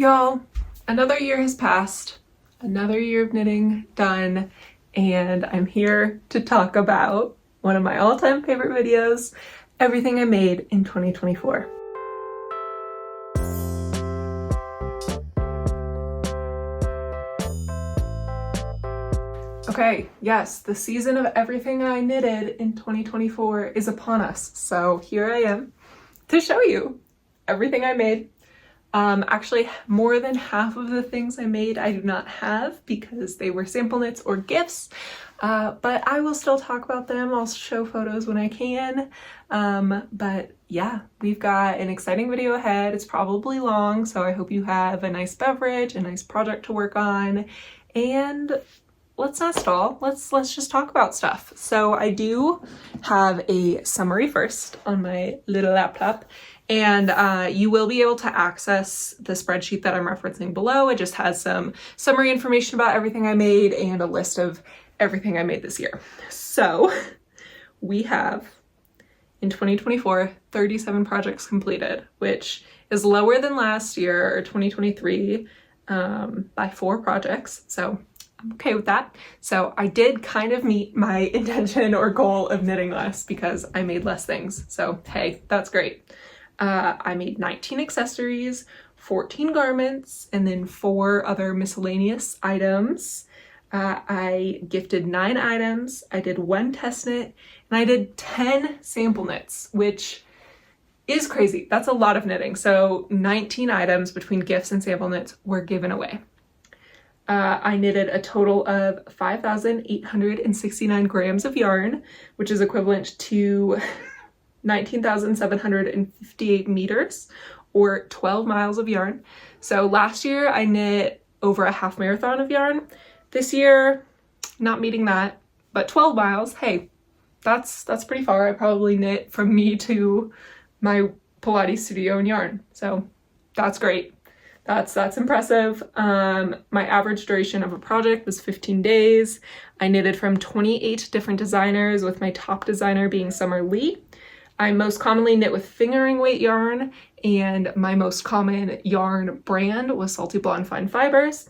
Y'all, another year has passed, another year of knitting done, and I'm here to talk about one of my all-time favorite videos, everything I made in 2024. Okay, yes, the season of everything I knitted in 2024 is upon us, so here I am to show you everything I made. Actually, more than half of the things I made I do not have because they were sample knits or gifts, but I will still talk about them. I'll show photos when I can. But yeah, we've got an exciting video ahead. It's probably long, so I hope you have a nice beverage, a nice project to work on, and let's not stall. Let's just talk about stuff. So I do have a summary first on my little laptop, and you will be able to access the spreadsheet that I'm referencing below. It just has some summary information about everything I made and a list of everything I made this year. So we have, in 2024, 37 projects completed, which is lower than last year, or 2023, by 4 projects. So I'm okay with that. So I did kind of meet my intention or goal of knitting less because I made less things. So hey, that's great. I made 19 accessories, 14 garments, and then 4 other miscellaneous items. I gifted 9 items, I did 1 test knit, and I did 10 sample knits, which is crazy. That's a lot of knitting. So 19 items between gifts and sample knits were given away. I knitted a total of 5,869 grams of yarn, which is equivalent to 19,758 meters, or 12 miles of yarn. So last year I knit over a half marathon of yarn. This year, not meeting that, but 12 miles, hey, that's pretty far. I probably knit from me to my Pilates studio in yarn. So that's great. That's impressive. My average duration of a project was 15 days. I knitted from 28 different designers, with my top designer being Summer Lee. I most commonly knit with fingering weight yarn, and my most common yarn brand was Salty Blonde Fine Fibers.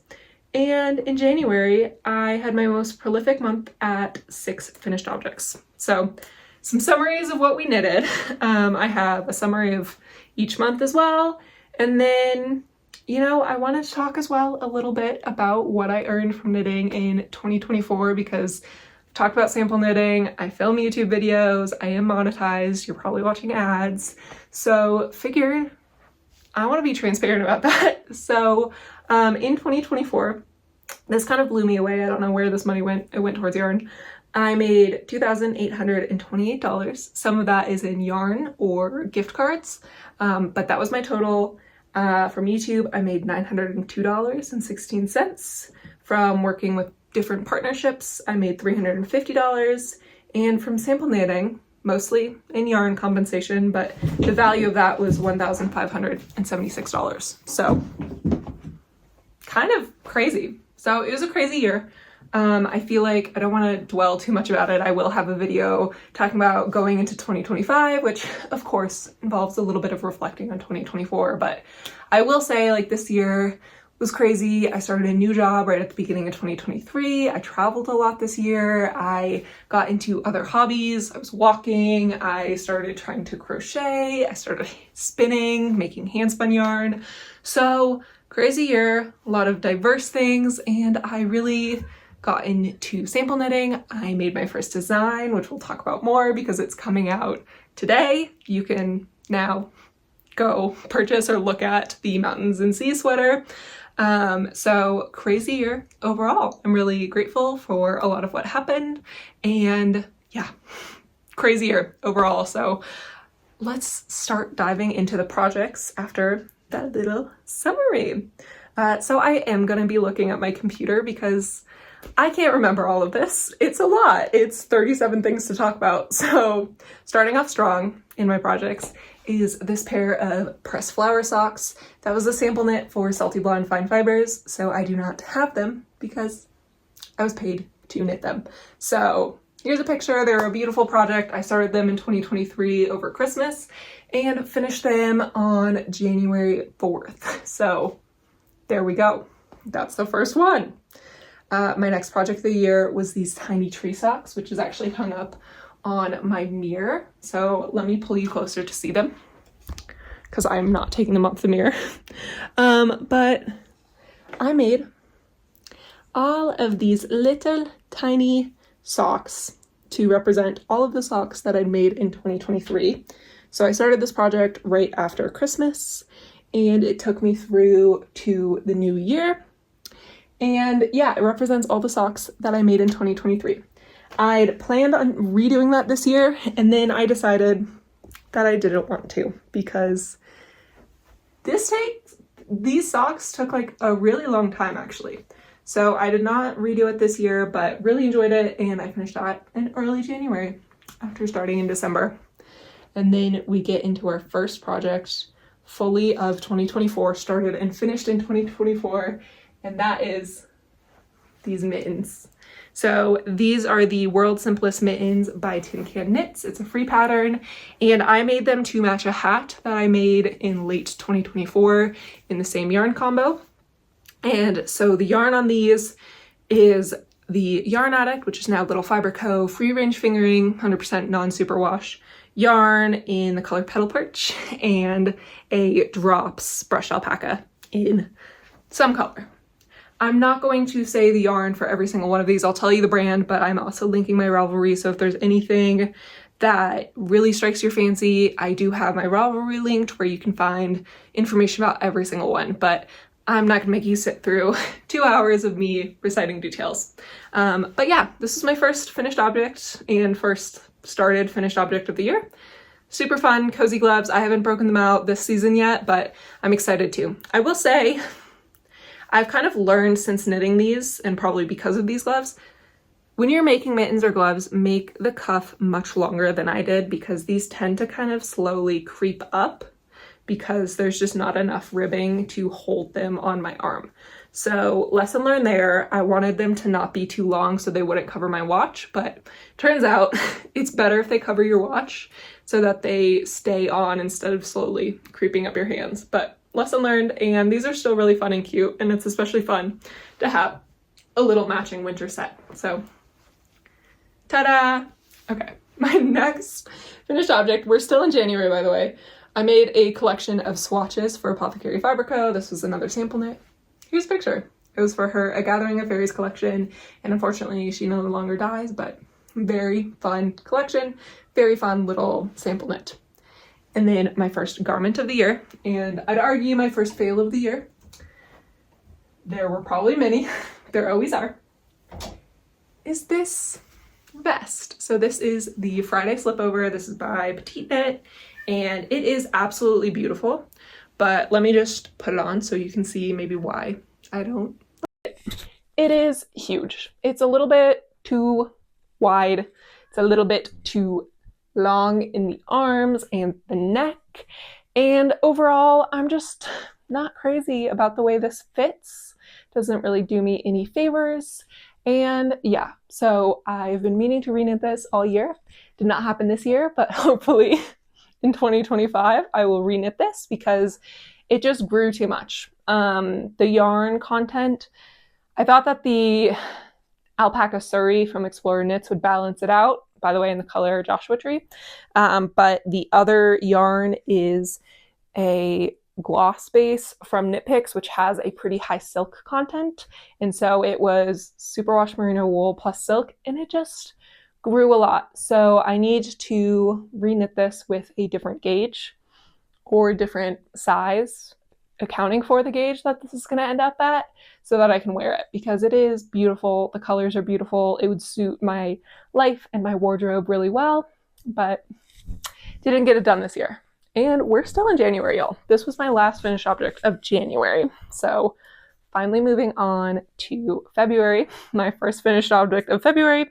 And in January, I had my most prolific month at 6 finished objects. So some summaries of what we knitted. I have a summary of each month as well. And then, I wanted to talk as well a little bit about what I earned from knitting in 2024, because I've talked about sample knitting, I film YouTube videos, I am monetized, you're probably watching ads. So figured I want to be transparent about that. So in 2024, this kind of blew me away. I don't know where this money went. It went towards yarn. I made $2,828. Some of that is in yarn or gift cards, but that was my total. From YouTube, I made $902.16. From working with different partnerships, I made $350. And from sample knitting, mostly in yarn compensation, but the value of that was $1,576. So kind of crazy. So it was a crazy year. I feel like I don't want to dwell too much about it. I will have a video talking about going into 2025, which of course involves a little bit of reflecting on 2024, but I will say, like, this year was crazy. I started a new job right at the beginning of 2023. I traveled a lot this year. I got into other hobbies. I was walking. I started trying to crochet. I started spinning, making handspun yarn. So crazy year, a lot of diverse things, and I really got into sample knitting. I made my first design, which we'll talk about more because it's coming out today. You can now go purchase or look at the Mountains and Sea sweater. So crazy year overall. I'm really grateful for a lot of what happened, and yeah, crazy year overall. So let's start diving into the projects after that little summary. So I am going to be looking at my computer because I can't remember all of this. It's a lot. It's 37 things to talk about. So starting off strong in my projects is this pair of pressed flower socks. That was a sample knit for Salty Blonde Fine Fibers, so I do not have them because I was paid to knit them. So here's a picture. They're a beautiful project. I started them in 2023 over Christmas and finished them on January 4th. So there we go. That's the first one. My next project of the year was these tiny tree socks, which is actually hung up on my mirror. So let me pull you closer to see them, because I'm not taking them off the mirror. But I made all of these little tiny socks to represent all of the socks that I'd made in 2023. So I started this project right after Christmas, and it took me through to the new year. And yeah, it represents all the socks that I made in 2023. I'd planned on redoing that this year, and then I decided that I didn't want to, because these socks took like a really long time actually. So I did not redo it this year, but really enjoyed it, and I finished that in early January after starting in December. And then we get into our first project fully of 2024, started and finished in 2024, and that is these mittens. So these are the World's Simplest Mittens by Tin Can Knits. It's a free pattern, and I made them to match a hat that I made in late 2024 in the same yarn combo. And so the yarn on these is the Yarn Addict, which is now Little Fiber Co. free range fingering, 100% non-superwash yarn in the color Petal Perch, and a Drops Brush Alpaca in some color. I'm not going to say the yarn for every single one of these. I'll tell you the brand, but I'm also linking my Ravelry. So if there's anything that really strikes your fancy, I do have my Ravelry linked where you can find information about every single one. But I'm not gonna make you sit through 2 hours of me reciting details. But yeah, this is my first finished object and first started finished object of the year. Super fun, cozy gloves. I haven't broken them out this season yet, but I'm excited to. I will say, I've kind of learned since knitting these, and probably because of these gloves, when you're making mittens or gloves, make the cuff much longer than I did, because these tend to kind of slowly creep up because there's just not enough ribbing to hold them on my arm. So lesson learned there. I wanted them to not be too long so they wouldn't cover my watch, but turns out it's better if they cover your watch so that they stay on instead of slowly creeping up your hands. But lesson learned, and these are still really fun and cute, and it's especially fun to have a little matching winter set. So ta-da! Okay, my next finished object, we're still in January by the way. I made a collection of swatches for Apothecary Fiber Co. This was another sample knit. Here's a picture. It was for her A Gathering of Fairies collection, and unfortunately she no longer dies, but very fun collection, very fun little sample knit. And then my first garment of the year, and I'd argue my first fail of the year. There were probably many, there always are, is this vest. So this is the Friday Slipover. This is by Petite Knit, and it is absolutely beautiful. But let me just put it on so you can see maybe why I don't. It is huge. It's a little bit too wide. It's a little bit too long in the arms and the neck. And overall, I'm just not crazy about the way this fits. Doesn't really do me any favors. And yeah, so I've been meaning to reknit this all year. Did not happen this year, but hopefully in 2025, I will reknit this because it just grew too much. The yarn content, I thought that the Alpaca Surrey from Explorer Knits would balance it out, by the way, in the color Joshua Tree. But the other yarn is a gloss base from Knit Picks, which has a pretty high silk content. And so it was superwash merino wool plus silk, and it just grew a lot. So I need to reknit this with a different gauge or different size, accounting for the gauge that this is going to end up at, so that I can wear it, because it is beautiful. The colors are beautiful. It would suit my life and my wardrobe really well, but didn't get it done this year. And we're still in January, y'all. This was my last finished object of January. So finally moving on to February, my first finished object of February.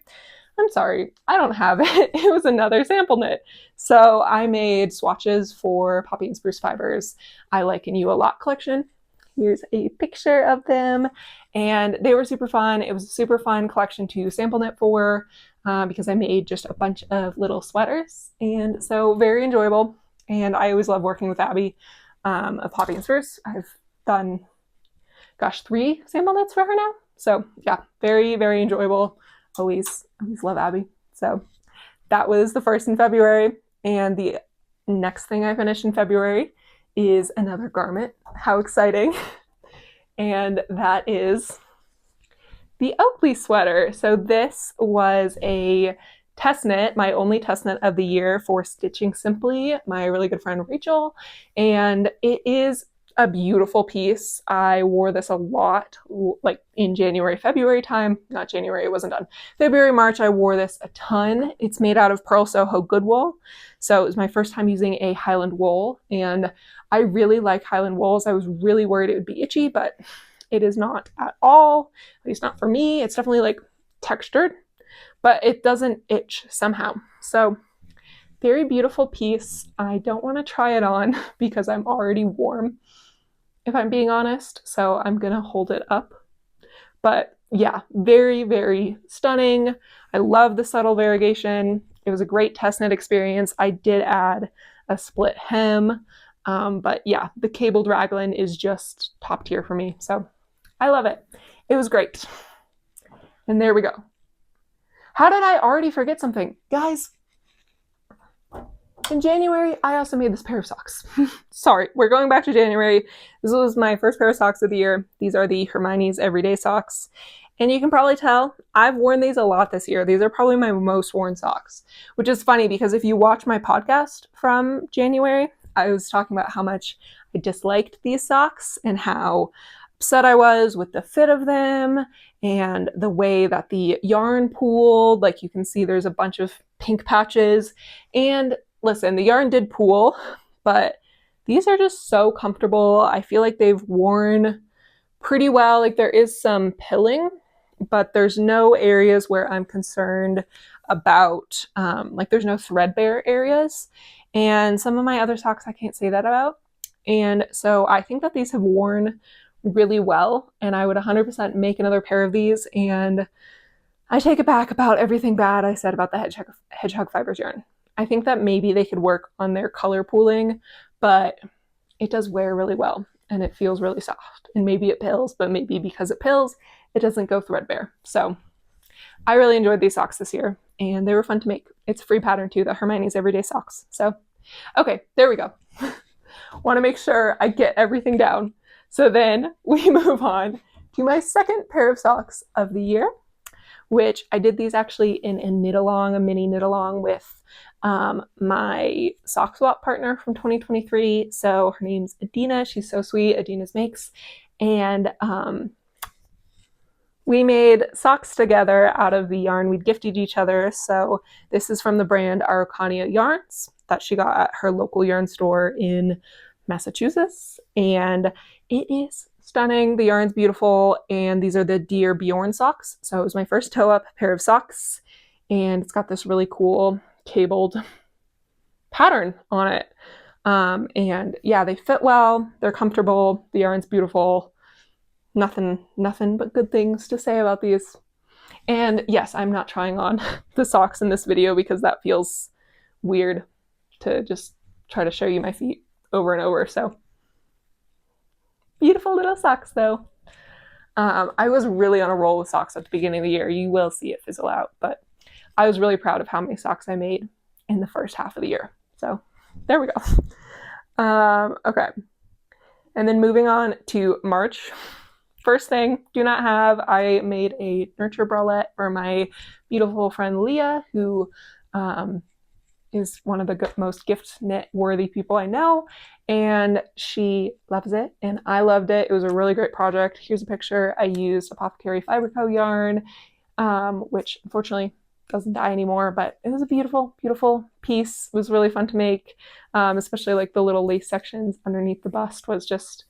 I'm sorry, I don't have it. It was another sample knit. So I made swatches for Poppy and Spruce Fibers I Liken You a Lot collection. Here's a picture of them, and they were super fun. It was a super fun collection to sample knit for because I made just a bunch of little sweaters, and so very enjoyable. And I always love working with Abby of Poppy and Spruce. I've done gosh, 3 sample knits for her now. So yeah, very, very enjoyable. Always love Abby. So that was the first in February. And the next thing I finished in February is another garment. How exciting. And that is the Oakley sweater. So this was a test knit, my only test knit of the year for Stitching Simply, my really good friend Rachel. And it is a beautiful piece. I wore this a lot, like in January, February time. Not January, it wasn't done. February, March, I wore this a ton. It's made out of Pearl Soho good wool. So it was my first time using a Highland wool. And I really like Highland wools. I was really worried it would be itchy, but it is not at all. At least not for me. It's definitely like textured, but it doesn't itch somehow. So very beautiful piece. I don't want to try it on because I'm already warm, if I'm being honest. So I'm going to hold it up. But yeah, very, very stunning. I love the subtle variegation. It was a great test knit experience. I did add a split hem. But yeah, the cabled raglan is just top tier for me. So I love it. It was great. And there we go. How did I already forget something? Guys, in January, I also made this pair of socks. Sorry, we're going back to January. This was my first pair of socks of the year. These are the Hermione's Everyday Socks. And you can probably tell, I've worn these a lot this year. These are probably my most worn socks, which is funny because if you watch my podcast from January, I was talking about how much I disliked these socks and how upset I was with the fit of them and the way that the yarn pooled. Like you can see there's a bunch of pink patches. And listen, the yarn did pool, but these are just so comfortable. I feel like they've worn pretty well. Like there is some pilling, but there's no areas where I'm concerned about, like there's no threadbare areas. And some of my other socks, I can't say that about. And so I think that these have worn really well, and I would 100% make another pair of these. And I take it back about everything bad I said about the hedgehog fibers yarn. I think that maybe they could work on their color pooling, but it does wear really well and it feels really soft. And maybe it pills, but maybe because it pills, it doesn't go threadbare. So I really enjoyed these socks this year and they were fun to make. It's a free pattern too, the Hermione's Everyday Socks. So, okay, there we go. Want to make sure I get everything down. So then we move on to my second pair of socks of the year, which I did these actually in a knit along, a mini knit along with my sock swap partner from 2023. So her name's Adina. She's so sweet. Adina's Makes. And we made socks together out of the yarn we'd gifted each other. So this is from the brand Araucania Yarns that she got at her local yarn store in Massachusetts. And it is stunning. The yarn's beautiful. And these are the Dear Bjorn socks. So it was my first toe up pair of socks. And it's got this really cool cabled pattern on it. And yeah, they fit well. They're comfortable. The yarn's beautiful. Nothing but good things to say about these. And yes, I'm not trying on the socks in this video because that feels weird to just try to show you my feet over and over. So beautiful little socks though. I was really on a roll with socks at the beginning of the year. You will see it fizzle out, but I was really proud of how many socks I made in the first half of the year. So there we go. Okay. And then moving on to March. First thing, I made a nurture bralette for my beautiful friend Leah, who is one of the most gift knit worthy people I know, and she loves it and I loved it. It was a really great project. Here's a picture. I used Apothecary Fiber Co yarn, which unfortunately doesn't dye anymore, but it was a beautiful, beautiful piece. It was really fun to make, especially like the little lace sections underneath the bust was just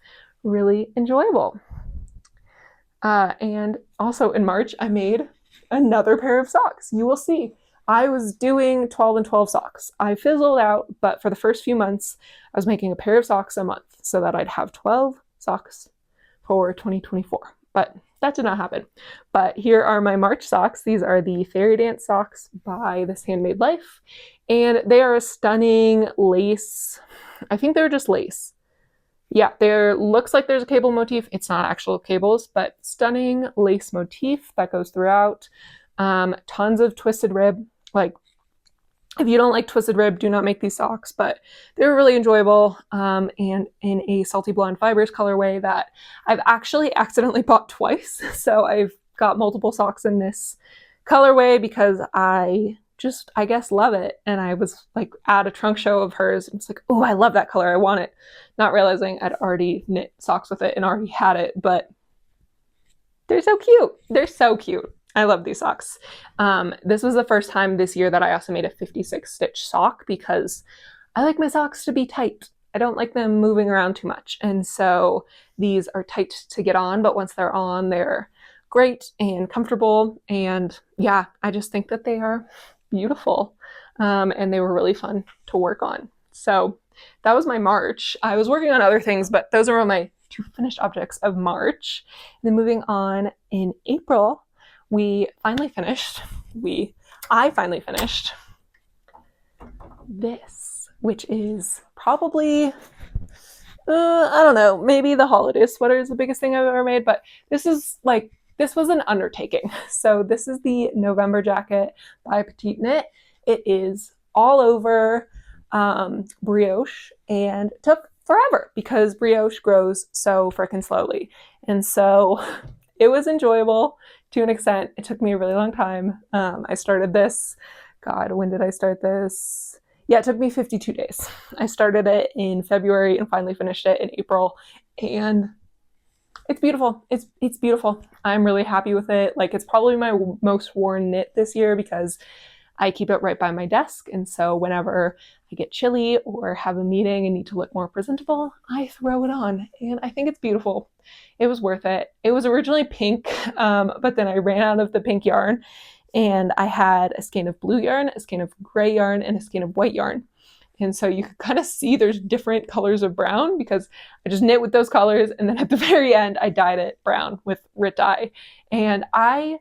really enjoyable. And also in March, I made another pair of socks. You will see. I was doing 12 and 12 socks. I fizzled out, but for the first few months, I was making a pair of socks a month so that I'd have 12 socks for 2024. But that did not happen. But here are my March socks. These are the Fairy Dance socks by This Handmade Life. And they are a stunning lace. I think they're just lace. Yeah, there looks like there's a cable motif. It's not actual cables, but stunning lace motif that goes throughout. Tons of twisted rib. Like, if you don't like twisted rib, do not make these socks, but they're really enjoyable, and in a salty blonde fibers colorway that I've actually accidentally bought twice. So I've got multiple socks in this colorway because I guess, love it. And I was like at a trunk show of hers and it's like, oh, I love that color. I want it. Not realizing I'd already knit socks with it and already had it, but they're so cute. They're so cute. I love these socks. This was the first time this year that I also made a 56 stitch sock because I like my socks to be tight. I don't like them moving around too much. And so these are tight to get on, but once they're on, they're great and comfortable. And yeah, I just think that they are beautiful. And they were really fun to work on. So that was my March. I was working on other things, but those are my two finished objects of March. And then moving on in April, I finally finished this, which is probably, I don't know, maybe the holiday sweater is the biggest thing I've ever made, but this was an undertaking. So this is the November jacket by Petite Knit. It is all over brioche and took forever because brioche grows so freaking slowly. And so it was enjoyable to an extent. It took me a really long time. I started this, God, when did I start this? Yeah, it took me 52 days. I started it in February and finally finished it in April. And it's beautiful. It's beautiful. I'm really happy with it. Like, it's probably my most worn knit this year because I keep it right by my desk. And so whenever I get chilly or have a meeting and need to look more presentable, I throw it on. And I think it's beautiful. It was worth it. It was originally pink, but then I ran out of the pink yarn. And I had a skein of blue yarn, a skein of gray yarn, and a skein of white yarn. And so you could kind of see there's different colors of brown because I just knit with those colors. And then at the very end, I dyed it brown with Rit dye. And I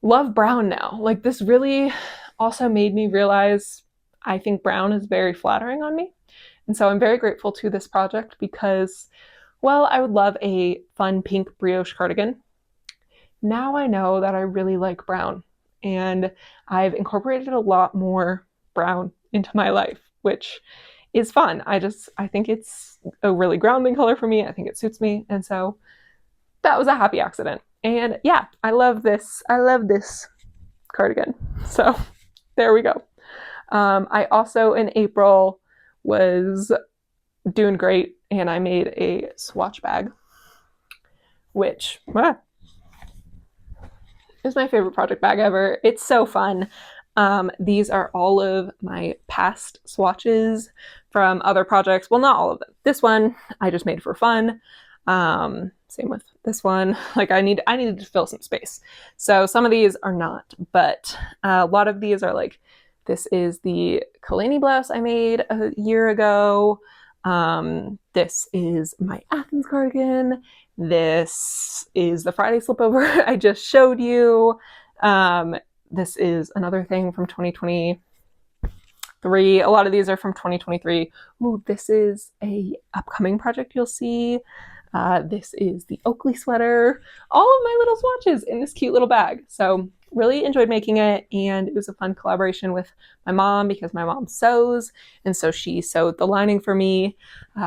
love brown now. Like, this really also made me realize I think brown is very flattering on me. And so I'm very grateful to this project because, well, I would love a fun pink brioche cardigan. Now I know that I really like brown, and I've incorporated a lot more brown into my life, which is fun. I think it's a really grounding color for me. I think it suits me. And so that was a happy accident. And yeah, I love this. I love this cardigan. So there we go. I also in April was doing great and I made a swatch bag, which is my favorite project bag ever. It's so fun. These are all of my past swatches from other projects. Well, not all of them. This one I just made for fun. Same with this one. Like, I needed to fill some space. So some of these are not, but a lot of these are like, this is the Kalani blouse I made a year ago. This is my Athens cardigan. This is the Friday slipover I just showed you. This is another thing from 2023. A lot of these are from 2023. Ooh, this is a upcoming project you'll see. This is the Oakley sweater. All of my little swatches in this cute little bag. So really enjoyed making it, and it was a fun collaboration with my mom because my mom sews, and so she sewed the lining for me,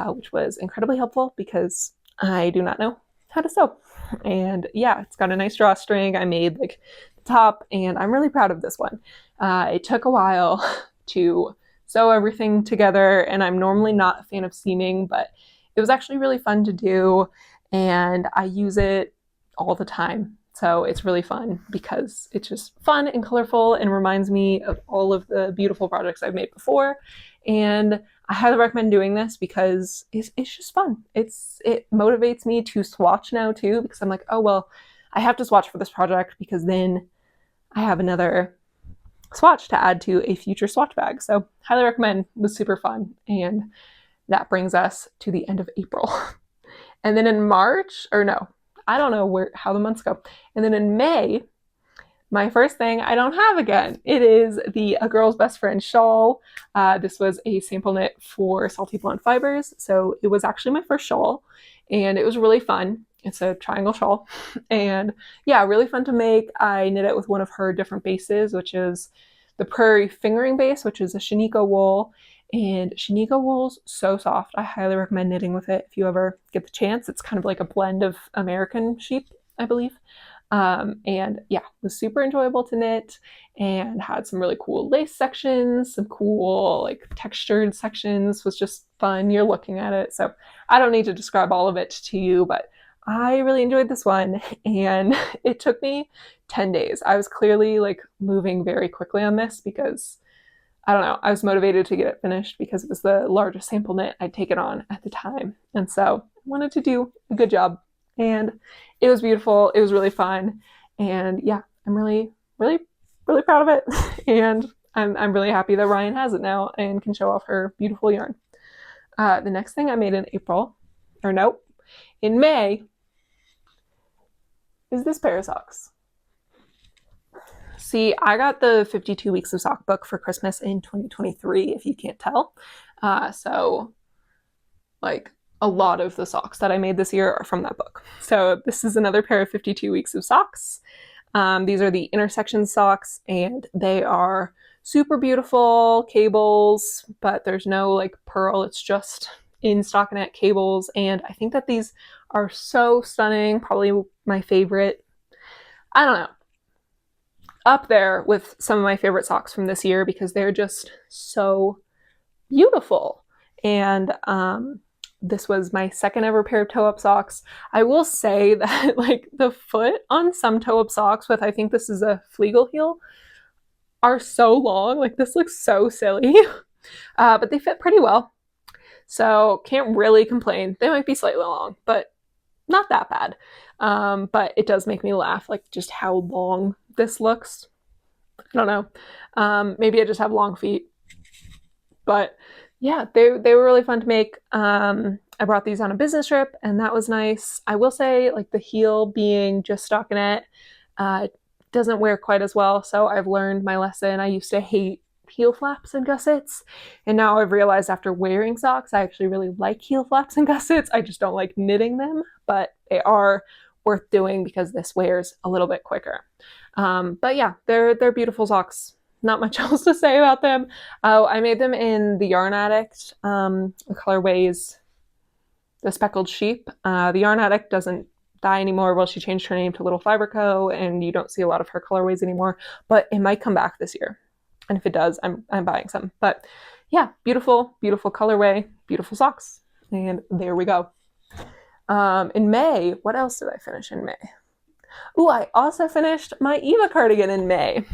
which was incredibly helpful because I do not know how to sew. And yeah, it's got a nice drawstring. I made like the top, and I'm really proud of this one. It took a while to sew everything together, and I'm normally not a fan of seaming, but it was actually really fun to do, and I use it all the time. So it's really fun because it's just fun and colorful and reminds me of all of the beautiful projects I've made before. And I highly recommend doing this because it's just fun. It motivates me to swatch now too, because I'm like, oh, well, I have to swatch for this project because then I have another swatch to add to a future swatch bag. So highly recommend. It was super fun. And that brings us to the end of April. And then in March, or no, I don't know how the months go. And then in May, my first thing I don't have again. It is the A Girl's Best Friend shawl. This was a sample knit for Salty Blonde Fibers, so it was actually my first shawl, and it was really fun. It's a triangle shawl, and yeah, really fun to make. I knit it with one of her different bases, which is the Prairie Fingering base, which is a Shaniko wool, and Shaniko wool's so soft. I highly recommend knitting with it if you ever get the chance. It's kind of like a blend of American sheep, I believe. And yeah, it was super enjoyable to knit and had some really cool lace sections, some cool like textured sections. Was just fun. You're looking at it. So I don't need to describe all of it to you, but I really enjoyed this one, and it took me 10 days. I was clearly like moving very quickly on this because I don't know, I was motivated to get it finished because it was the largest sample knit I'd taken on at the time. And so I wanted to do a good job. And it was beautiful. It was really fun. And yeah, I'm really, really, really proud of it. And I'm really happy that Ryan has it now and can show off her beautiful yarn. The next thing I made in April, or nope, in May, is this pair of socks. See, I got the 52 Weeks of Sock book for Christmas in 2023, if you can't tell. So, like, a lot of the socks that I made this year are from that book. So this is another pair of 52 Weeks of Socks. These are the intersection socks, and they are super beautiful cables, but there's no, like, purl. It's just in stockinette cables, and I think that these are so stunning. Probably my favorite. I don't know. Up there with some of my favorite socks from this year because they're just so beautiful. And this was my second ever pair of toe-up socks. I will say that like the foot on some toe-up socks with, I think this is a Flegel heel, are so long. Like this looks so silly, but they fit pretty well. So can't really complain. They might be slightly long, but not that bad. But it does make me laugh, like just how long this looks. I don't know. Maybe I just have long feet. But yeah, they were really fun to make. I brought these on a business trip, and that was nice. I will say, like the heel being just stockinette doesn't wear quite as well. So I've learned my lesson. I used to hate heel flaps and gussets, and now I've realized after wearing socks, I actually really like heel flaps and gussets. I just don't like knitting them, but they are worth doing because this wears a little bit quicker. But yeah, they're beautiful socks. Not much else to say about them. Oh, I made them in the Yarn Addict, the colorways, the Speckled Sheep. The Yarn Addict doesn't die anymore. Well, she changed her name to Little Fiber Co., and you don't see a lot of her colorways anymore, but it might come back this year. And if it does, I'm buying some. But yeah, beautiful, beautiful colorway, beautiful socks. And there we go. In May, what else did I finish in May? Ooh, I also finished my Eva cardigan in May.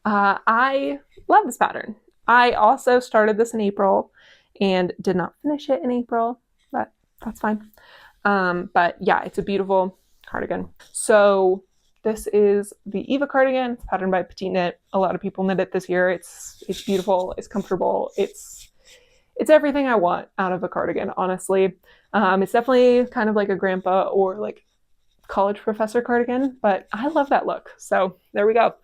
I love this pattern. I also started this in April and did not finish it in April, but that's fine. But yeah, it's a beautiful cardigan. So this is the Eva cardigan. It's patterned by Petite Knit. A lot of people knit it this year. It's beautiful. It's comfortable. It's everything I want out of a cardigan, honestly. It's definitely kind of like a grandpa or like college professor cardigan, but I love that look. So there we go.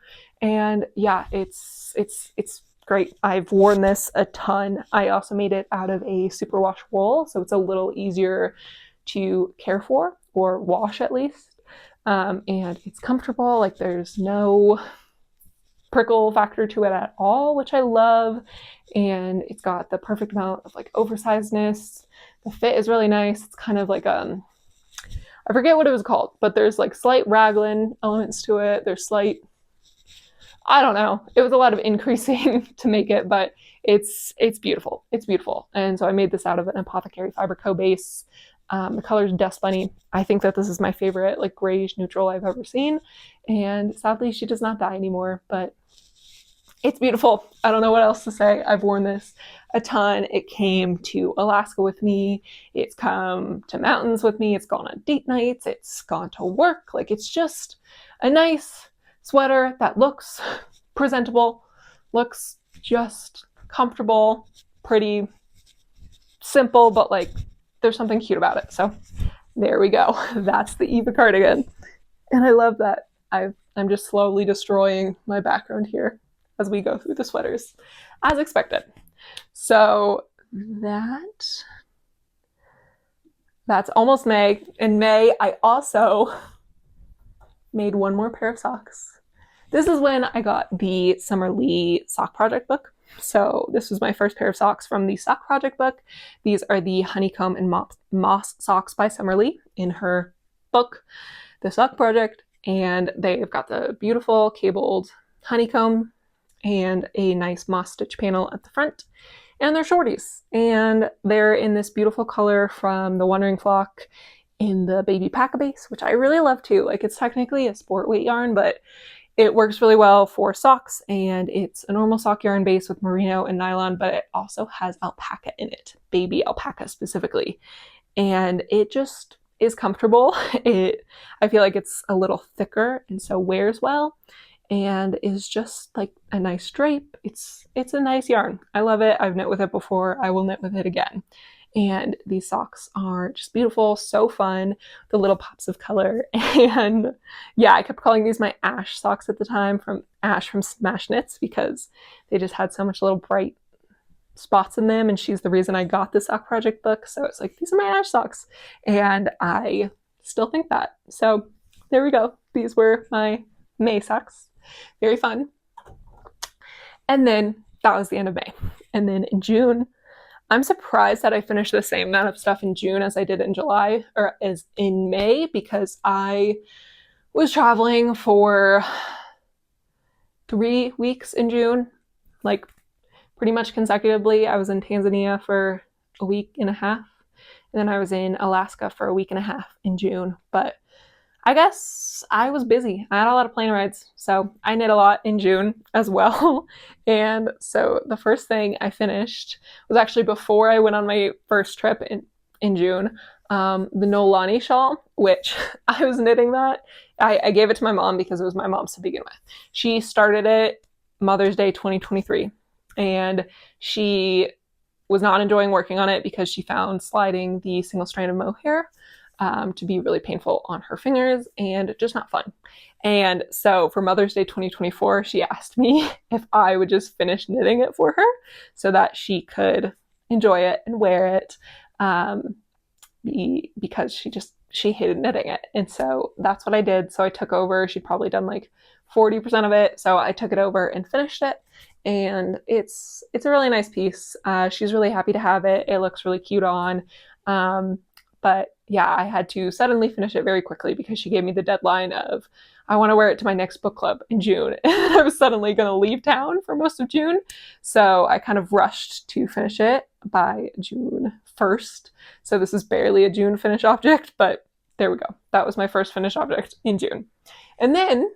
And yeah, it's great. I've worn this a ton. I also made it out of a superwash wool, so it's a little easier to care for or wash at least. And it's comfortable. Like there's no prickle factor to it at all, which I love. And it's got the perfect amount of like oversizedness. The fit is really nice. It's kind of like I forget what it was called, but there's like slight raglan elements to it. There's slight, I don't know. It was a lot of increasing to make it, but it's beautiful. It's beautiful. And so I made this out of an Apothecary Fiber Co. base. The color is Dust Bunny. I think that this is my favorite like grayish neutral I've ever seen. And sadly, she does not die anymore, but it's beautiful. I don't know what else to say. I've worn this a ton. It came to Alaska with me. It's come to mountains with me. It's gone on date nights. It's gone to work. Like it's just a nice sweater that looks presentable, looks just comfortable, pretty simple, but like there's something cute about it. So there we go. That's the Eva cardigan. And I love that I've I'm just slowly destroying my background here as we go through the sweaters, as expected. So that's almost May. In May, I also made one more pair of socks. This is when I got the Summer Lee sock project book. So this was my first pair of socks from the sock project book. These are the honeycomb and moss socks by Summer Lee in her book, The Sock Project. And they've got the beautiful cabled honeycomb and a nice moss stitch panel at the front. And they're shorties. And they're in this beautiful color from the Wandering Flock in the baby pack base, which I really love too. Like, it's technically a sport weight yarn, but it works really well for socks, and it's a normal sock yarn base with merino and nylon, but it also has alpaca in it, baby alpaca specifically. And it just is comfortable. I feel like it's a little thicker and so wears well and is just like a nice drape. It's a nice yarn. I love it. I've knit with it before. I will knit with it again. And these socks are just beautiful, so fun, the little pops of color. And yeah, I kept calling these my Ash socks at the time, from Ash from Smash Knits, because they just had so much little bright spots in them. And she's the reason I got the sock project book. So it's like, these are my Ash socks. And I still think that. So there we go. These were my May socks. Very fun. And then that was the end of May. And then in June, I'm surprised that I finished the same amount of stuff in June as I did in July, or as in May, because I was traveling for 3 weeks in June, like pretty much consecutively. I was in Tanzania for a week and a half, and then I was in Alaska for a week and a half in June. But I guess I was busy. I had a lot of plane rides, so I knit a lot in June as well. And so the first thing I finished was actually before I went on my first trip in June, the Nolani shawl, which I was knitting that. I gave it to my mom because it was my mom's to begin with. She started it Mother's Day 2023, and she was not enjoying working on it because she found sliding the single strand of mohair to be really painful on her fingers and just not fun. And so for Mother's Day 2024, she asked me if I would just finish knitting it for her so that she could enjoy it and wear it, because she hated knitting it. And so that's what I did. So I took over. She'd probably done like 40% of it. So I took it over and finished it. And it's a really nice piece. She's really happy to have it. It looks really cute on. But yeah, I had to suddenly finish it very quickly because she gave me the deadline of, I want to wear it to my next book club in June. And I was suddenly going to leave town for most of June. So I kind of rushed to finish it by June 1st. So this is barely a June finish object, but there we go. That was my first finished object in June. And then,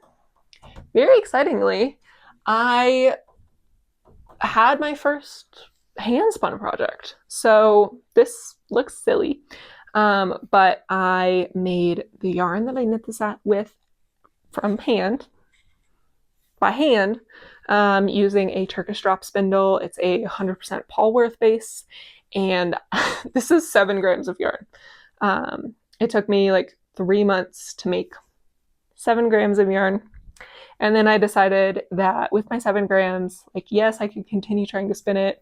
very excitingly, I had my first handspun project. So this looks silly. But I made the yarn that I knit this with by hand, using a Turkish drop spindle. It's a 100% Polworth base, and this is 7 grams of yarn. It took me like 3 months to make 7 grams of yarn. And then I decided that with my 7 grams, like, yes, I could continue trying to spin it,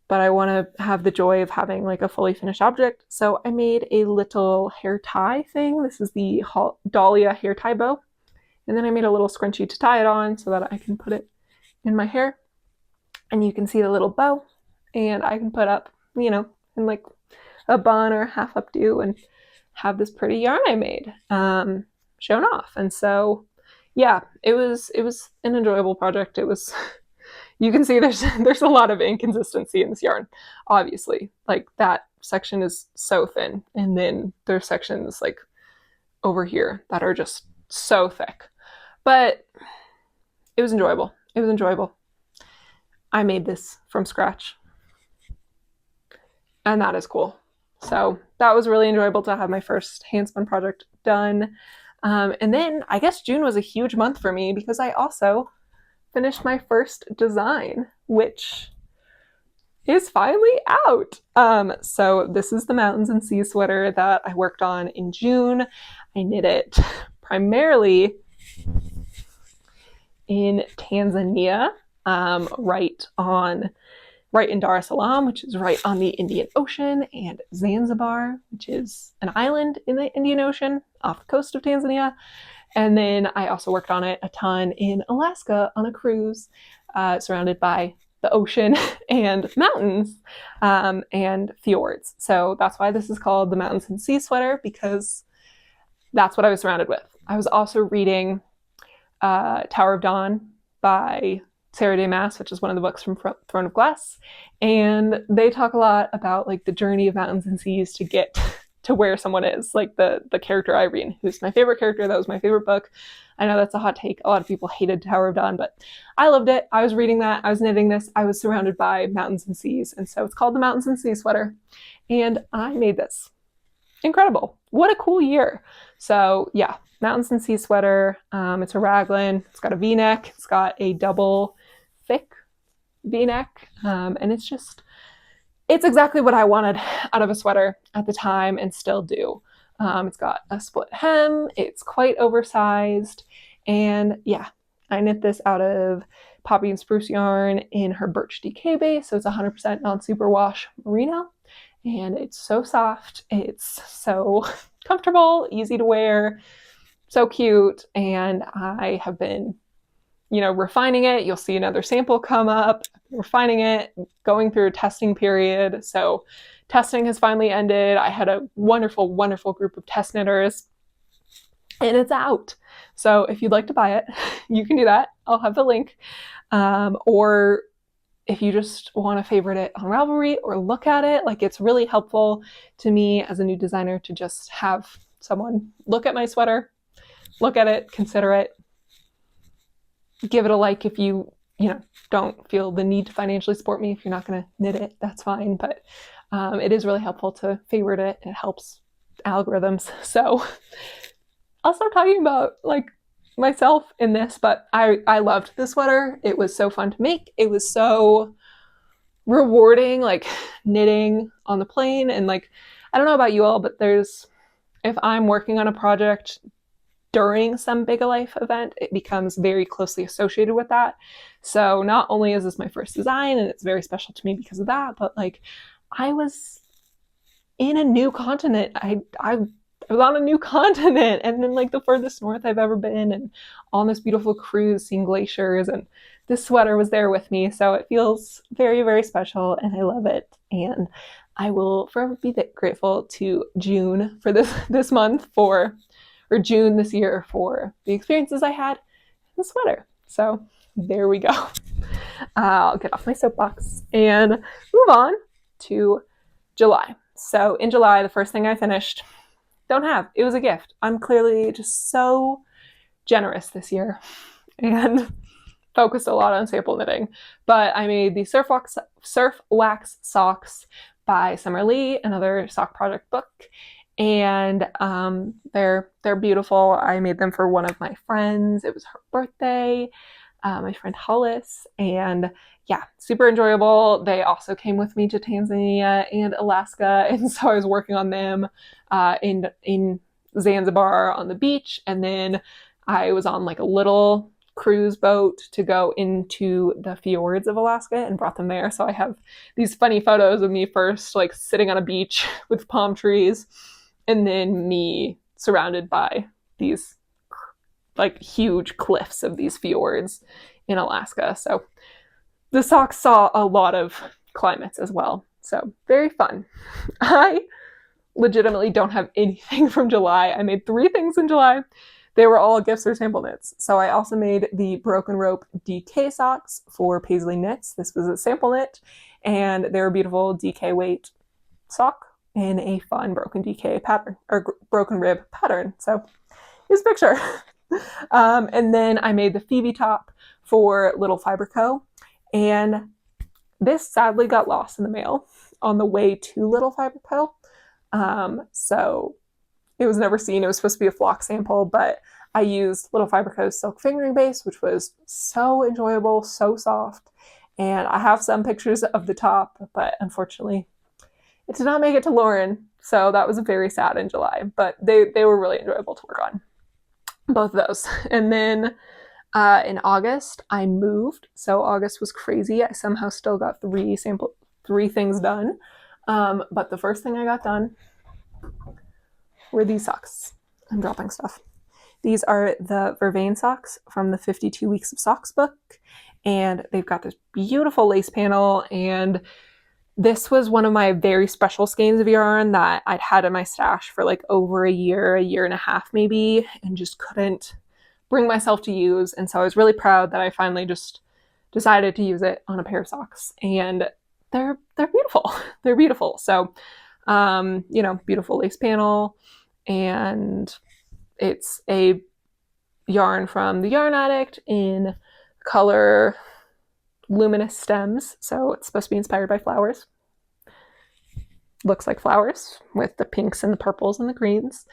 but I want to have the joy of having like a fully finished object. So I made a little hair tie thing. This is the Dahlia hair tie bow. And then I made a little scrunchie to tie it on so that I can put it in my hair. And you can see the little bow, and I can put up, in like a bun or half updo and have this pretty yarn I made shown off. And so, yeah, it was an enjoyable project. It was... You can see there's a lot of inconsistency in this yarn, obviously. Like, that section is so thin, and then there's sections like over here that are just so thick. But it was enjoyable. It was enjoyable. I made this from scratch, and that is cool. So that was really enjoyable to have my first handspun project done. And then I guess June was a huge month for me because I also finished my first design, which is finally out. So this is the Mountains and Seas sweater that I worked on in June. I knit it primarily in Tanzania, right in Dar es Salaam, which is right on the Indian Ocean, and Zanzibar, which is an island in the Indian Ocean off the coast of Tanzania. And then I also worked on it a ton in Alaska on a cruise, surrounded by the ocean and mountains and fjords. So that's why this is called the Mountains and Sea Sweater, because that's what I was surrounded with. I was also reading Tower of Dawn by Sarah J. Maas, which is one of the books from Throne of Glass. And they talk a lot about like the journey of mountains and seas to get to where someone is, like the character Irene, who's my favorite character. That was my favorite book. I know that's a hot take. A lot of people hated Tower of Dawn, but I loved it. I was reading that. I was knitting this. I was surrounded by mountains and seas. And so it's called the Mountains and Sea Sweater. And I made this. Incredible. What a cool year. So yeah, Mountains and Sea Sweater. It's a raglan. It's got a V-neck. It's got a double thick V-neck. And it's exactly what I wanted out of a sweater at the time and still do. It's got a split hem. It's quite oversized. And yeah, I knit this out of poppy and spruce yarn in her birch DK base. So it's 100% non-superwash merino. And it's so soft. It's so comfortable, easy to wear, so cute. And I have been, refining it. You'll see another sample come up, refining it, going through a testing period. So testing has finally ended. I had a wonderful, wonderful group of test knitters, and it's out. So if you'd like to buy it, you can do that. I'll have the link. Or if you just want to favorite it on Ravelry or look at it, like it's really helpful to me as a new designer to just have someone look at my sweater, look at it, consider it, give it a like. If you don't feel the need to financially support me, if you're not going to knit it, that's fine. But it is really helpful to favorite it. It helps algorithms. So I'll start talking about like myself in this, but I loved the sweater. It was so fun to make. It was so rewarding, like knitting on the plane. And like, I don't know about you all, but if I'm working on a project during some big life event, it becomes very closely associated with that. So not only is this my first design and it's very special to me because of that, but like I was in a new continent. I was on a new continent, and then like the furthest north I've ever been, and on this beautiful cruise seeing glaciers, and this sweater was there with me. So it feels very, very special, and I love it. And I will forever be grateful to June for this month or June this year for the experiences I had in the sweater. So there we go. I'll get off my soapbox and move on to July. So in July, the first thing I finished, it was a gift. I'm clearly just so generous this year and focused a lot on sample knitting. But I made the Surf Wax socks by Summer Lee, another sock project book. And they're beautiful. I made them for one of my friends. It was her birthday, my friend Hollis, and yeah, super enjoyable. They also came with me to Tanzania and Alaska, and so I was working on them in Zanzibar on the beach, and then I was on like a little cruise boat to go into the fjords of Alaska and brought them there. So I have these funny photos of me first like sitting on a beach with palm trees, and then me surrounded by these like huge cliffs of these fjords in Alaska. So the socks saw a lot of climates as well. So very fun. I legitimately don't have anything from July. I made 3 things in July. They were all gifts or sample knits. So I also made the Broken Rope DK socks for Paisley Knits. This was a sample knit, and they're a beautiful DK weight sock in a fun broken DK pattern, or broken rib pattern. So here's a picture. And then I made the Phoebe top for Little Fiber Co. And this sadly got lost in the mail on the way to Little Fiber Co. So it was never seen. It was supposed to be a flock sample, but I used Little Fiber Co.'s silk fingering base, which was so enjoyable, so soft. And I have some pictures of the top, but unfortunately it did not make it to Lauren. So that was very sad in July, but they were really enjoyable to work on. both of those. And then in August, I moved. So August was crazy. I somehow still got three things done. But the first thing I got done were these socks. I'm dropping stuff. These are the Vervain socks from the 52 Weeks of Socks book. And they've got this beautiful lace panel. And this was one of my very special skeins of yarn that I'd had in my stash for like over a year and a half maybe, and just couldn't bring myself to use. And so I was really proud that I finally just decided to use it on a pair of socks. And they're beautiful. They're beautiful. So, beautiful lace panel, and it's a yarn from the Yarn Addict in color luminous stems. So it's supposed to be inspired by flowers. Looks like flowers with the pinks and the purples and the greens,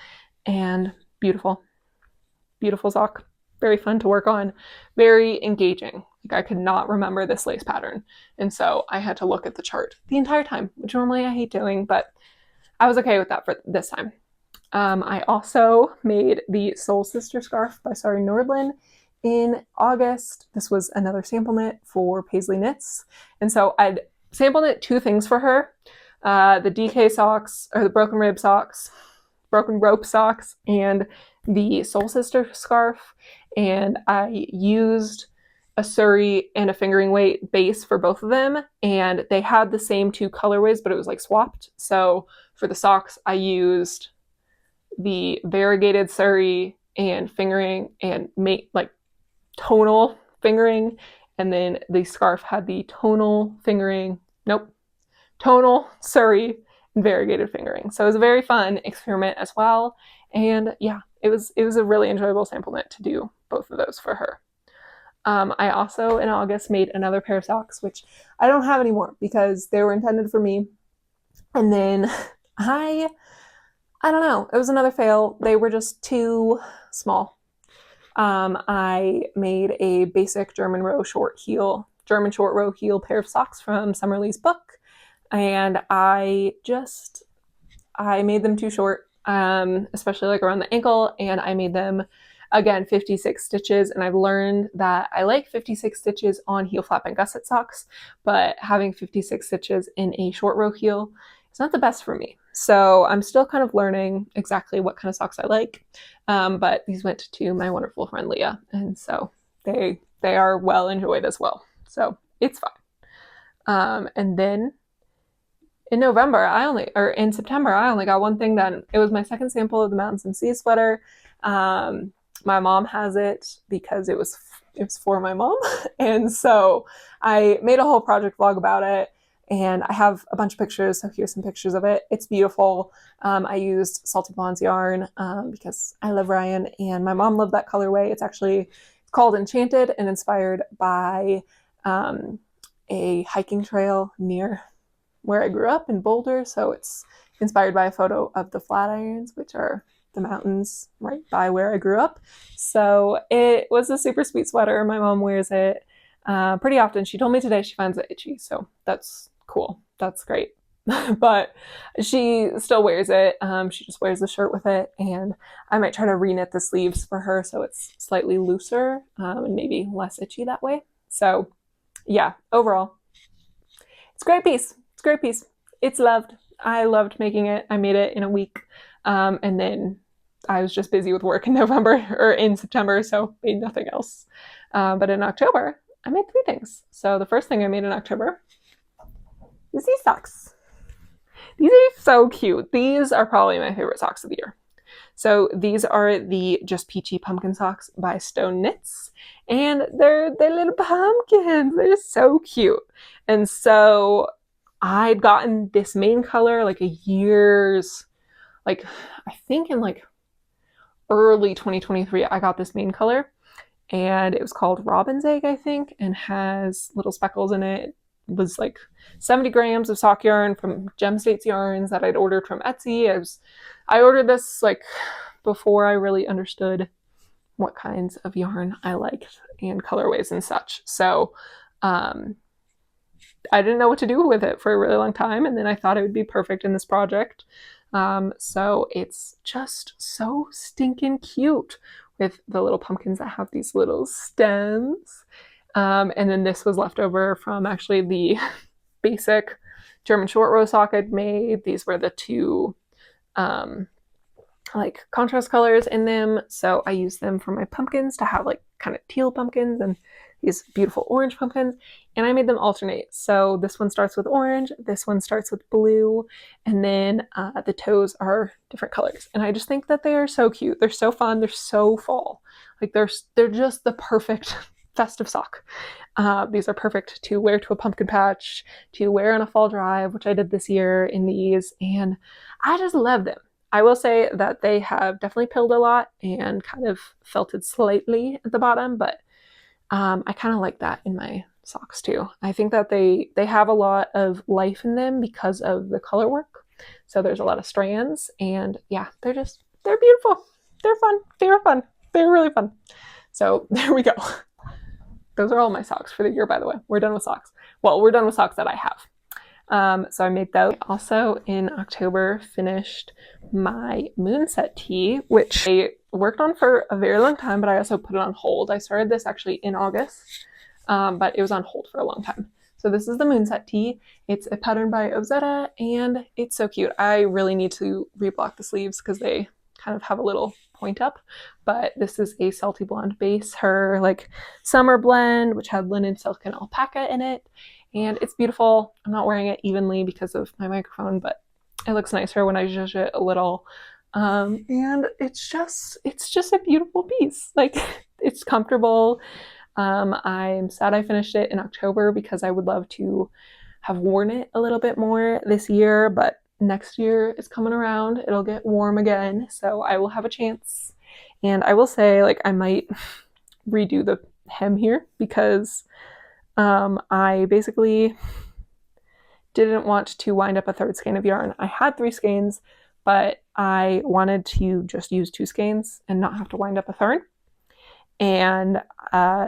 and beautiful, beautiful sock. Very fun to work on, very engaging. Like, I could not remember this lace pattern, and so I had to look at the chart the entire time, which normally I hate doing, but I was okay with that for this time. I also made the Soul Sister scarf by Sari Nordlund in August. This was another sample knit for Paisley Knits, and so I'd sample knit two things for her. The DK socks, or the broken rope socks, and the Soul Sister scarf. And I used a Surrey and a fingering weight base for both of them, and they had the same two colorways, but it was like swapped. So for the socks, I used the variegated Surrey and fingering and like tonal fingering, and then the scarf had the tonal Surrey and variegated fingering. So it was a very fun experiment as well. And yeah, it was a really enjoyable sample knit to do both of those for her. I also in August made another pair of socks, which I don't have anymore because they were intended for me. And then I don't know, it was another fail. They were just too small. I made a basic German short row heel pair of socks from Summerlee's book, and I made them too short, especially like around the ankle, and I made them again 56 stitches. And I've learned that I like 56 stitches on heel flap and gusset socks, but having 56 stitches in a short row heel is not the best for me. So I'm still kind of learning exactly what kind of socks I like, but these went to my wonderful friend Leah, and so they are well enjoyed as well. So it's fine. And then in September, I only got one thing done. It was my second sample of the Mountains and Seas sweater. My mom has it because it was for my mom, and so I made a whole project vlog about it. And I have a bunch of pictures, so here's some pictures of it. It's beautiful. I used Salted Blonde's yarn because I love Ryan, and my mom loved that colorway. It's called Enchanted and inspired by a hiking trail near where I grew up in Boulder. So it's inspired by a photo of the Flatirons, which are the mountains right by where I grew up. So it was a super sweet sweater. My mom wears it pretty often. She told me today she finds it itchy, so that's cool. That's great. But she still wears it. She just wears the shirt with it, and I might try to reknit the sleeves for her so it's slightly looser and maybe less itchy that way. So yeah, overall, it's a great piece. It's a great piece. It's loved. I loved making it. I made it in a week, and then I was just busy with work in September, so made nothing else. But in October, I made three things. So the first thing I made in October is these socks. These are so cute. These are probably my favorite socks of the year. So these are the Just Peachy Pumpkin Socks by Stone Knits, and they're little pumpkins. They're so cute. And so I'd gotten this main color like I think in like early 2023, I got this main color, and it was called Robin's Egg, I think, and has little speckles in it. It was like 70 grams of sock yarn from Gem States Yarns that I'd ordered from Etsy. I ordered this like before I really understood what kinds of yarn I liked and colorways and such. So I didn't know what to do with it for a really long time, and then I thought it would be perfect in this project. So it's just so stinking cute with the little pumpkins that have these little stems. And then this was left over from actually the basic German short row sock I'd made. These were the two like contrast colors in them, so I used them for my pumpkins to have like kind of teal pumpkins and these beautiful orange pumpkins, and I made them alternate. So this one starts with orange, this one starts with blue, and then the toes are different colors. And I just think that they are so cute. They're so fun. They're so fall. Like they're just the perfect festive sock. These are perfect to wear to a pumpkin patch, to wear on a fall drive, which I did this year in these, and I just love them. I will say that they have definitely pilled a lot and kind of felted slightly at the bottom, but I kind of like that in my socks too. I think that they have a lot of life in them because of the color work. So there's a lot of strands, and yeah, they're beautiful. They're fun. They were fun. They're really fun. So there we go. Those are all my socks for the year, by the way. We're done with socks. Well, we're done with socks that I have. So I made those. Also in October, finished my moonset tee, which I worked on for a very long time, but I also put it on hold. I started this actually in August, but it was on hold for a long time. So this is the moonset tee. It's a pattern by Ozetta, and it's so cute. I really need to reblock the sleeves because they kind of have a little point up, but this is a salty blonde base, her like summer blend, which had linen, silk, and alpaca in it. And it's beautiful. I'm not wearing it evenly because of my microphone, but it looks nicer when I zhuzh it a little. And it's just a beautiful piece. Like, it's comfortable. I'm sad I finished it in October because I would love to have worn it a little bit more this year, but next year is coming around. It'll get warm again, so I will have a chance. And I will say, like, I might redo the hem here because I basically didn't want to wind up a third skein of yarn. I had 3 skeins, but I wanted to just use 2 skeins and not have to wind up a third. And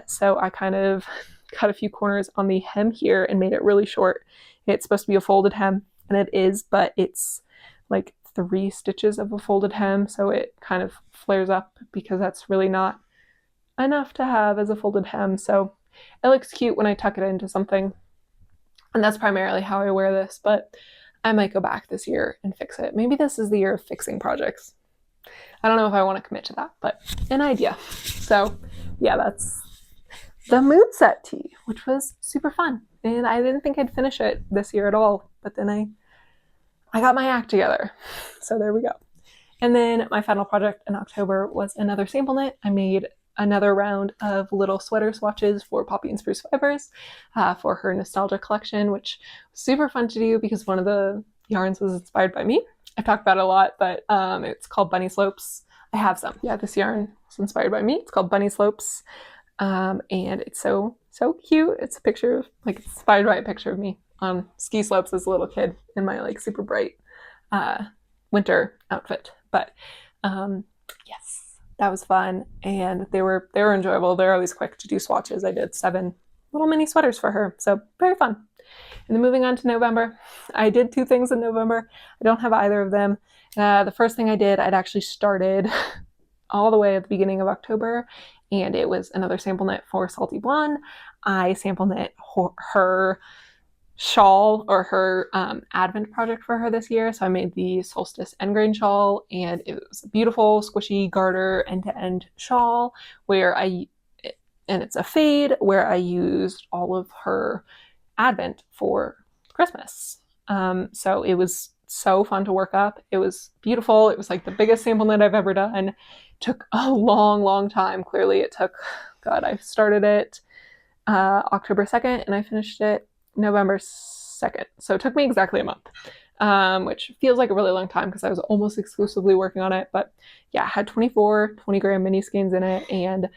so I kind of cut a few corners on the hem here and made it really short. It's supposed to be a folded hem, and it is, but it's like 3 stitches of a folded hem, so it kind of flares up because that's really not enough to have as a folded hem. So it looks cute when I tuck it into something, and that's primarily how I wear this, but I might go back this year and fix it. Maybe this is the year of fixing projects. I don't know if I want to commit to that, but an idea. So yeah, that's the moonset tee, which was super fun. And I didn't think I'd finish it this year at all, but then I got my act together. So there we go. And then my final project in October was another sample knit. I made another round of little sweater swatches for Poppy and Spruce Fibers for her nostalgia collection, which was super fun to do because one of the yarns was inspired by me. I've talked about it a lot, but it's called Bunny Slopes. I have some. Yeah, this yarn was inspired by me. It's called Bunny Slopes. And it's so cute. It's a picture of, like, it's inspired by a picture of me on ski slopes as a little kid in my like super bright winter outfit. But yes, that was fun, and they were enjoyable. They're always quick to do swatches. I did 7 little mini sweaters for her, so very fun. And then moving on to November, I did 2 things in November. I don't have either of them. The first thing I did, I'd actually started all the way at the beginning of October, and it was another sample knit for Salty Blonde. I sample knit her shawl, or her advent project for her this year. So I made the Solstice end grain shawl, and it was a beautiful squishy garter end-to-end shawl and it's a fade where I used all of her advent for Christmas. So it was so fun to work up. It was beautiful. It was like the biggest sample knit I've ever done. It took a long time. Clearly it took, God, I started it October 2nd and I finished it November 2nd. So it took me exactly a month, which feels like a really long time because I was almost exclusively working on it. But yeah, I had 24 20-gram mini skeins in it, and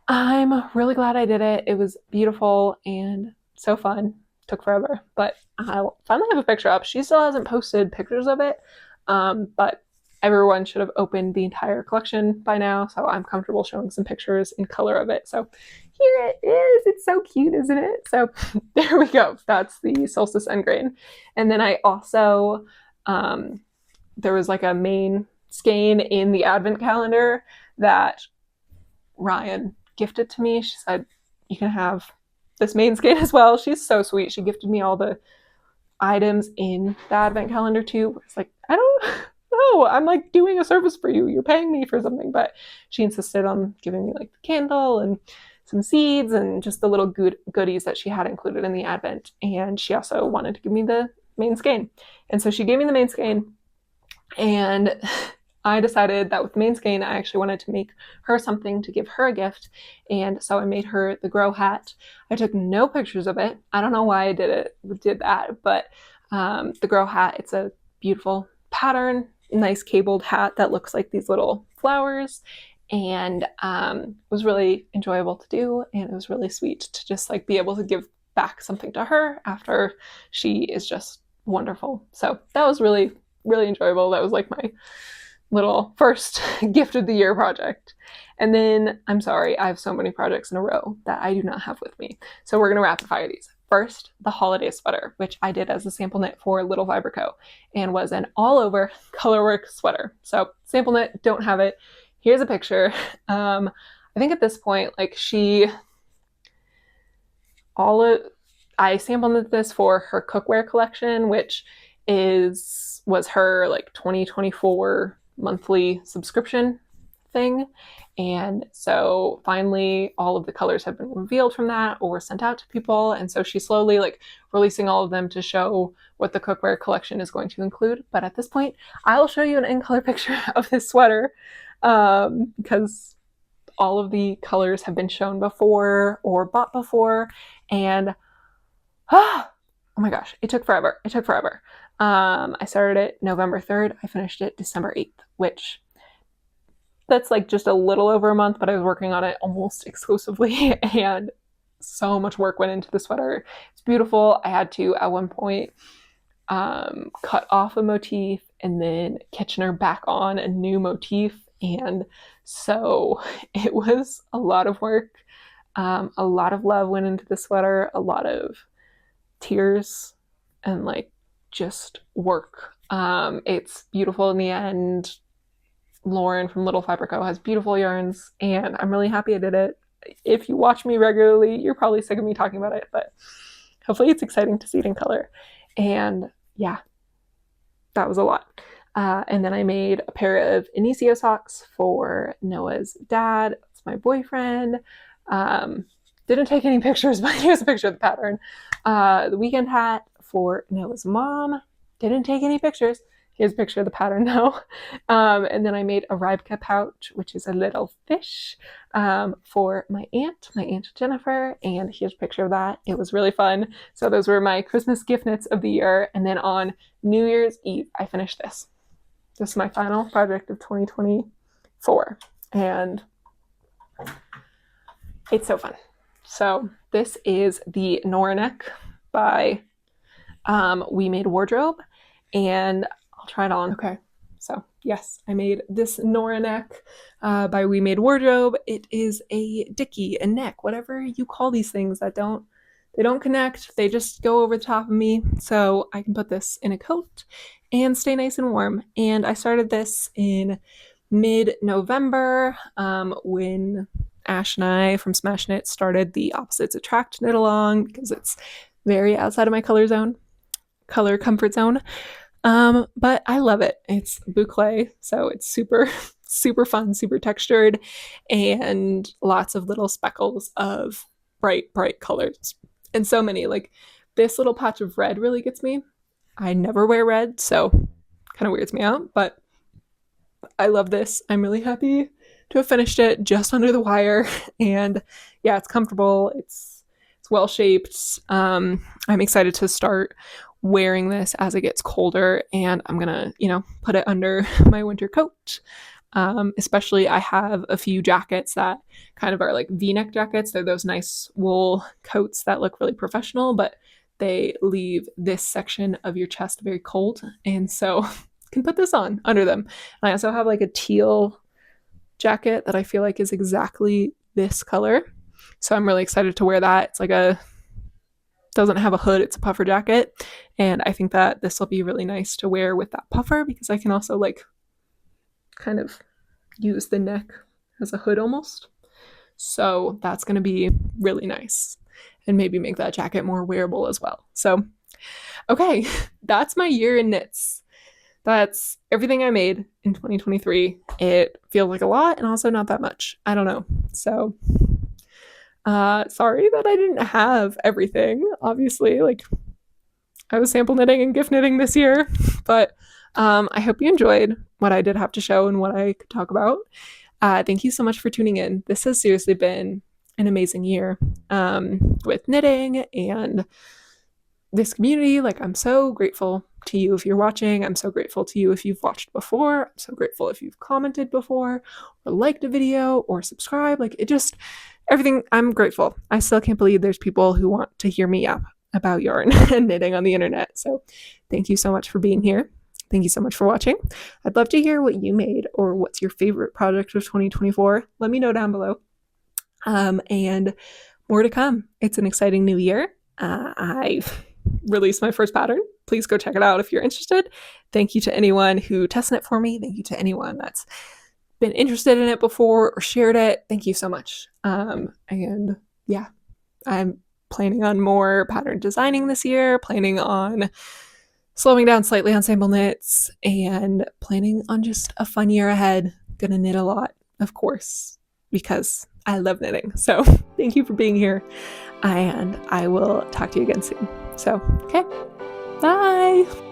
I'm really glad I did it. It was beautiful and so fun. Took forever, but I'll finally have a picture up. She still hasn't posted pictures of it, but everyone should have opened the entire collection by now, so I'm comfortable showing some pictures in color of it. So here it is. It's so cute, isn't it? So there we go. That's the Solstice end grain. And then I also, there was like a main skein in the advent calendar that Ryan gifted to me. She said, you can have this main skein as well. She's so sweet. She gifted me all the items in the advent calendar too. It's like, I don't know, I'm like doing a service for you. You're paying me for something. But she insisted on giving me like the candle and some seeds and just the little goodies that she had included in the advent. And she also wanted to give me the main skein. And so she gave me the main skein, and I decided that with the main skein, I actually wanted to make her something to give her a gift. And so I made her the grow hat. I took no pictures of it. I don't know why I did that, but the grow hat, it's a beautiful pattern, nice cabled hat that looks like these little flowers, and was really enjoyable to do. And it was really sweet to just like be able to give back something to her after she is just wonderful. So that was really, really enjoyable. That was like my little first gift of the year project. And then, I'm sorry, I have so many projects in a row that I do not have with me. So we're going to rapid fire these. First, the holiday sweater, which I did as a sample knit for Little Fiber Co. and was an all over colorwork sweater. So sample knit, don't have it. Here's a picture. I think at this point, like I sample knit this for her cookware collection, which was her like 2024 monthly subscription thing. And so finally all of the colors have been revealed from that or sent out to people. And so she's slowly like releasing all of them to show what the cookware collection is going to include. But at this point, I'll show you an in-color picture of this sweater because all of the colors have been shown before or bought before. And oh my gosh, it took forever. I started it November 3rd. I finished it December 8th, which that's like just a little over a month, but I was working on it almost exclusively and so much work went into the sweater. It's beautiful. I had to, at one point, cut off a motif and then Kitchener back on a new motif. And so it was a lot of work. A lot of love went into the sweater, a lot of tears and like just work. It's beautiful in the end. Lauren from Little Fiber Co. has beautiful yarns, and I'm really happy I did it. If you watch me regularly, you're probably sick of me talking about it, but hopefully it's exciting to see it in color. And yeah, that was a lot. And then I made a pair of Inicio socks for Noah's dad. That's my boyfriend. Didn't take any pictures, but here's a picture of the pattern. The weekend hat for Noah's mom. Didn't take any pictures. Here's a picture of the pattern though. And then I made a Rybka pouch, which is a little fish, for my aunt Jennifer. And here's a picture of that. It was really fun. So those were my Christmas gift knits of the year. And then on New Year's Eve, I finished this. This is my final project of 2024. And it's so fun. So this is the Nora neck by We Made Wardrobe, and I'll try it on. Okay, so yes, I made this Nora neck by We Made Wardrobe. It is a dickie, a neck, whatever you call these things that don't connect. They just go over the top of me, so I can put this in a coat and stay nice and warm. And I started this in mid-November when Ash and I from Smash Knit started the Opposites Attract knit along because it's very outside of my color comfort zone. But I love it. It's boucle, so it's super, super fun, super textured, and lots of little speckles of bright, bright colors. And so many, like this little patch of red really gets me. I never wear red, so kind of weirds me out, but I love this. I'm really happy to have finished it just under the wire, and yeah, it's comfortable. It's well shaped. I'm excited to start wearing this as it gets colder, and I'm gonna, put it under my winter coat. Especially I have a few jackets that kind of are like V-neck jackets. They're those nice wool coats that look really professional, but they leave this section of your chest very cold, and so you can put this on under them. And I also have like a teal jacket that I feel like is exactly this color, so I'm really excited to wear that. It's like doesn't have a hood, it's a puffer jacket, and I think that this will be really nice to wear with that puffer because I can also like kind of use the neck as a hood almost. So that's going to be really nice and maybe make that jacket more wearable as well. So, okay, that's my year in knits. That's everything I made in 2023. It feels like a lot and also not that much. I don't know. So, sorry that I didn't have everything. Obviously, like I was sample knitting and gift knitting this year, but I hope you enjoyed what I did have to show and what I could talk about. Thank you so much for tuning in. This has seriously been an amazing year with knitting and this community. Like, I'm so grateful to you if you're watching. I'm so grateful to you if you've watched before. I'm so grateful if you've commented before or liked a video or subscribed. Like, it just, everything, I'm grateful. I still can't believe there's people who want to hear me up about yarn and knitting on the internet. So thank you so much for being here. Thank you so much for watching. I'd love to hear what you made or what's your favorite project of 2024. Let me know down below. And more to come. It's an exciting new year. I released my first pattern. Please go check it out if you're interested. Thank you to anyone who tested it for me. Thank you to anyone that's been interested in it before or shared it. Thank you so much. And yeah, I'm planning on more pattern designing this year, planning on slowing down slightly on sample knits, and planning on just a fun year ahead. Gonna knit a lot, of course, because I love knitting. So thank you for being here, and I will talk to you again soon. So, okay, bye.